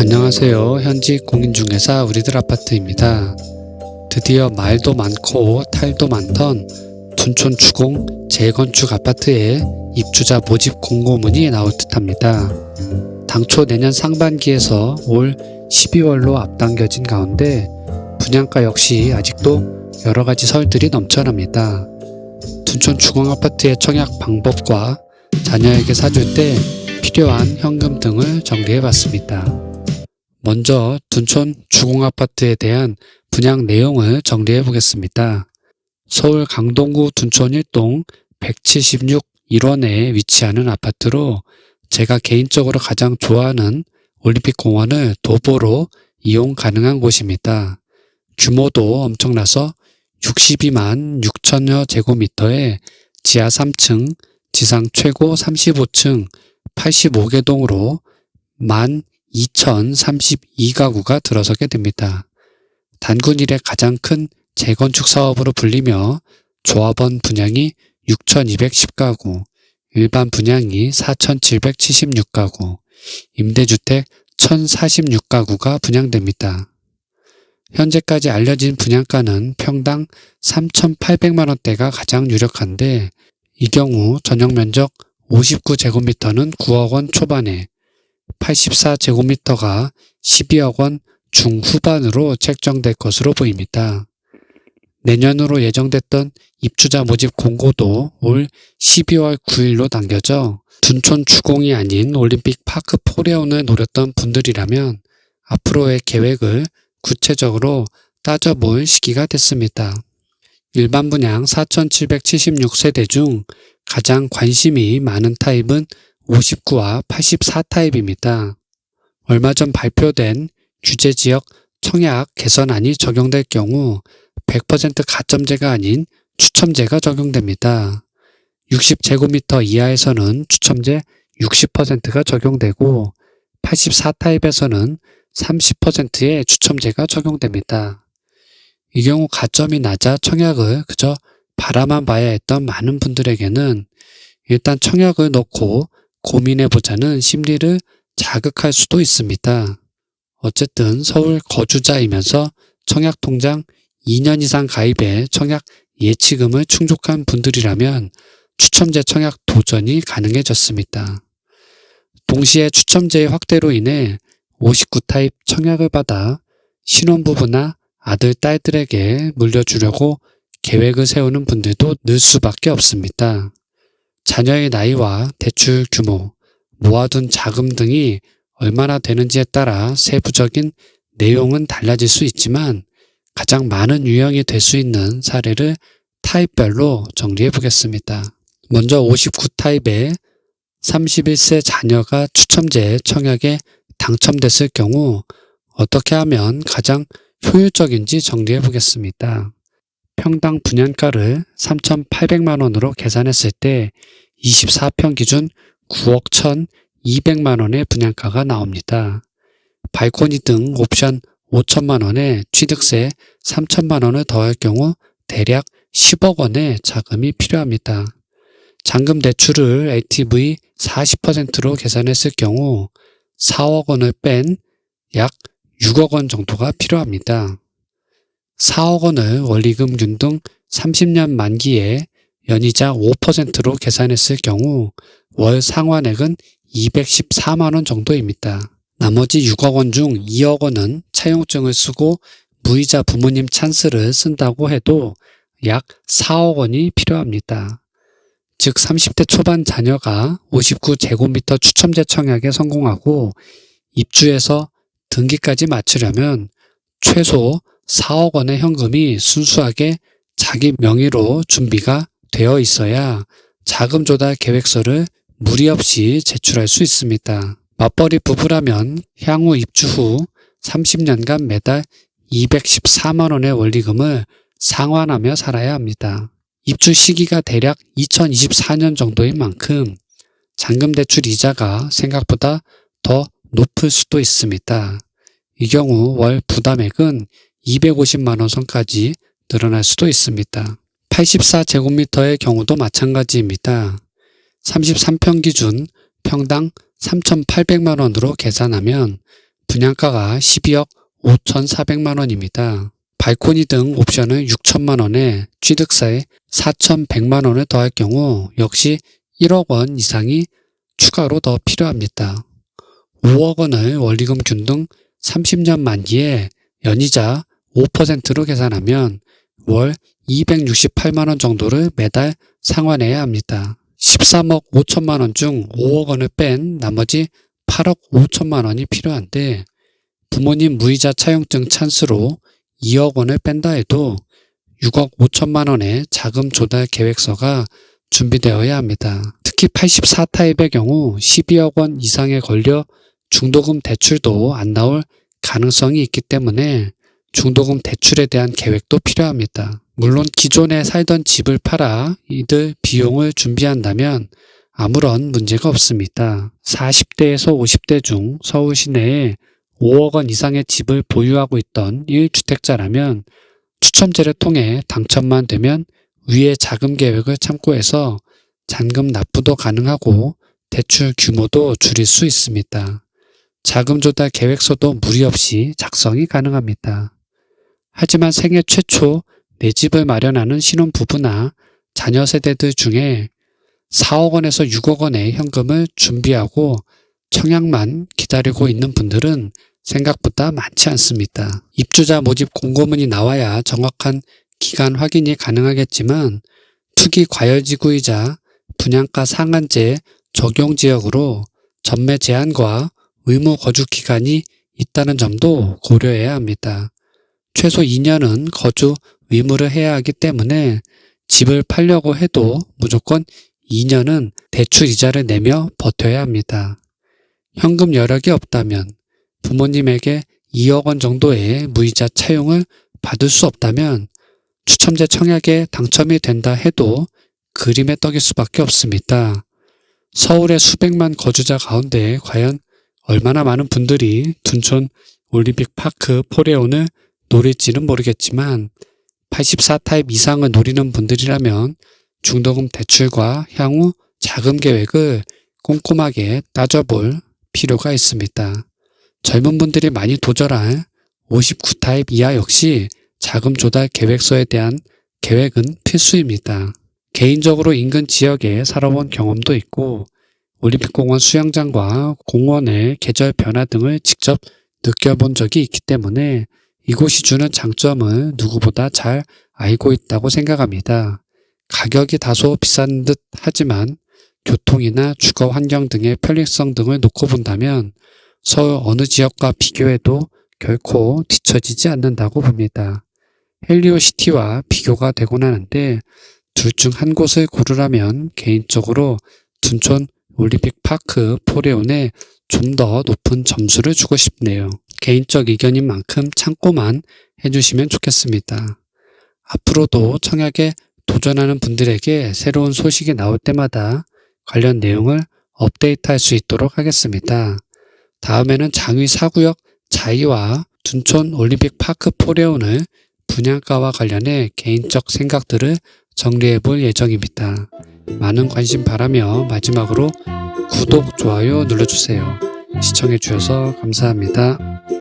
안녕하세요. 현직 공인중개사 우리들 아파트입니다. 드디어 말도 많고 탈도 많던 둔촌 주공 재건축 아파트에 입주자 모집 공고문이 나올 듯합니다. 당초 내년 상반기에서 올 12월로 앞당겨진 가운데 분양가 역시 아직도 여러가지 설들이 넘쳐납니다. 둔촌 주공 아파트의 청약 방법과 자녀에게 사줄 때 필요한 현금 등을 정리해봤습니다. 먼저 둔촌 주공아파트에 대한 분양 내용을 정리해 보겠습니다. 서울 강동구 둔촌 1동 176 1원에 위치하는 아파트로 제가 개인적으로 가장 좋아하는 올림픽공원을 도보로 이용 가능한 곳입니다. 규모도 엄청나서 62만 6천여 제곱미터에 지하 3층, 지상 최고 35층 85개 동으로 12,032가구가 들어서게 됩니다. 단군 이래 가장 큰 재건축 사업으로 불리며 조합원 분양이 6,210가구, 일반 분양이 4,776가구, 임대주택 1,046가구가 분양됩니다. 현재까지 알려진 분양가는 평당 3,800만원대가 가장 유력한데 이 경우 전용면적 59제곱미터는 9억원 초반에 84제곱미터가 12억원 중후반으로 책정될 것으로 보입니다. 내년으로 예정됐던 입주자 모집 공고도 올 12월 9일로 당겨져 둔촌 주공이 아닌 올림픽 파크 포레온을 노렸던 분들이라면 앞으로의 계획을 구체적으로 따져볼 시기가 됐습니다. 일반 분양 4,776세대 중 가장 관심이 많은 타입은 59와 84 타입입니다. 얼마 전 발표된 규제지역 청약 개선안이 적용될 경우 100% 가점제가 아닌 추첨제가 적용됩니다. 60제곱미터 이하에서는 추첨제 60%가 적용되고 84 타입에서는 30%의 추첨제가 적용됩니다. 이 경우 가점이 낮아 청약을 그저 바라만 봐야 했던 많은 분들에게는 일단 청약을 넣고 고민해보자는 심리를 자극할 수도 있습니다. 어쨌든 서울 거주자이면서 청약통장 2년 이상 가입해 청약 예치금을 충족한 분들이라면 추첨제 청약 도전이 가능해졌습니다. 동시에 추첨제의 확대로 인해 59 타입 청약을 받아 신혼부부나 아들, 딸들에게 물려주려고 계획을 세우는 분들도 늘 수밖에 없습니다. 자녀의 나이와 대출 규모, 모아둔 자금 등이 얼마나 되는지에 따라 세부적인 내용은 달라질 수 있지만 가장 많은 유형이 될 수 있는 사례를 타입별로 정리해 보겠습니다. 먼저 59 타입의 31세 자녀가 추첨제 청약에 당첨됐을 경우 어떻게 하면 가장 효율적인지 정리해 보겠습니다. 평당 분양가를 3,800만원으로 계산했을 때 24평 기준 9억 1,200만원의 분양가가 나옵니다. 발코니 등 옵션 5천만원에 취득세 3천만원을 더할 경우 대략 10억원의 자금이 필요합니다. 잔금 대출을 LTV 40%로 계산했을 경우 4억원을 뺀 약 6억원 정도가 필요합니다. 4억원을 원리금 균등 30년 만기에 연이자 5%로 계산했을 경우 월 상환액은 214만원 정도입니다. 나머지 6억원 중 2억원은 차용증을 쓰고 무이자 부모님 찬스를 쓴다고 해도 약 4억원이 필요합니다. 즉 30대 초반 자녀가 59제곱미터 추첨제 청약에 성공하고 입주해서 등기까지 마치려면 최소 4억원의 현금이 순수하게 자기 명의로 준비가 되어 있어야 자금 조달 계획서를 무리 없이 제출할 수 있습니다. 맞벌이 부부라면 향후 입주 후 30년간 매달 214만원의 원리금을 상환하며 살아야 합니다. 입주 시기가 대략 2024년 정도인 만큼 잔금 대출 이자가 생각보다 더 높을 수도 있습니다. 이 경우 월 부담액은 250만원 선까지 늘어날 수도 있습니다. 84제곱미터의 경우도 마찬가지입니다. 33평 기준 평당 3,800만원으로 계산하면 분양가가 12억 5,400만원입니다. 발코니 등 옵션을 6천만원에 취득세에 4,100만원을 더할 경우 역시 1억원 이상이 추가로 더 필요합니다. 5억원을 원리금 균등 30년 만기에 연이자 5%로 계산하면 월 268만원 정도를 매달 상환해야 합니다. 13억 5천만원 중 5억원을 뺀 나머지 8억 5천만원이 필요한데 부모님 무이자 차용증 찬스로 2억원을 뺀다 해도 6억 5천만원의 자금 조달 계획서가 준비되어야 합니다. 특히 84타입의 경우 12억원 이상에 걸려 중도금 대출도 안 나올 가능성이 있기 때문에 중도금 대출에 대한 계획도 필요합니다. 물론 기존에 살던 집을 팔아 이들 비용을 준비한다면 아무런 문제가 없습니다. 40대에서 50대 중 서울 시내에 5억원 이상의 집을 보유하고 있던 1주택자라면 추첨제를 통해 당첨만 되면 위의 자금 계획을 참고해서 잔금 납부도 가능하고 대출 규모도 줄일 수 있습니다. 자금 조달 계획서도 무리 없이 작성이 가능합니다. 하지만 생애 최초 내 집을 마련하는 신혼부부나 자녀 세대들 중에 4억원에서 6억원의 현금을 준비하고 청약만 기다리고 있는 분들은 생각보다 많지 않습니다. 입주자 모집 공고문이 나와야 정확한 기간 확인이 가능하겠지만 투기 과열지구이자 분양가 상한제 적용 지역으로 전매 제한과 의무 거주 기간이 있다는 점도 고려해야 합니다. 최소 2년은 거주 의무를 해야 하기 때문에 집을 팔려고 해도 무조건 2년은 대출 이자를 내며 버텨야 합니다. 현금 여력이 없다면 부모님에게 2억원 정도의 무이자 차용을 받을 수 없다면 추첨제 청약에 당첨이 된다 해도 그림의 떡일 수밖에 없습니다. 서울의 수백만 거주자 가운데 과연 얼마나 많은 분들이 둔촌 올림픽 파크 포레온을 노릴지는 모르겠지만 84타입 이상을 노리는 분들이라면 중도금 대출과 향후 자금 계획을 꼼꼼하게 따져볼 필요가 있습니다. 젊은 분들이 많이 도전할 59타입 이하 역시 자금 조달 계획서에 대한 계획은 필수입니다. 개인적으로 인근 지역에 살아본 경험도 있고 올림픽공원 수영장과 공원의 계절 변화 등을 직접 느껴본 적이 있기 때문에 이곳이 주는 장점을 누구보다 잘 알고 있다고 생각합니다. 가격이 다소 비싼 듯 하지만 교통이나 주거 환경 등의 편리성 등을 놓고 본다면 서울 어느 지역과 비교해도 결코 뒤처지지 않는다고 봅니다. 헬리오시티와 비교가 되곤 하는데 둘 중 한 곳을 고르라면 개인적으로 둔촌 올림픽 파크 포레온에 좀 더 높은 점수를 주고 싶네요. 개인적 의견인 만큼 참고만 해주시면 좋겠습니다. 앞으로도 청약에 도전하는 분들에게 새로운 소식이 나올 때마다 관련 내용을 업데이트할 수 있도록 하겠습니다. 다음에는 장위 4구역 자이와 둔촌 올림픽 파크 포레온을 분양가와 관련해 개인적 생각들을 정리해 볼 예정입니다. 많은 관심 바라며 마지막으로 구독, 좋아요 눌러주세요. 시청해 주셔서 감사합니다.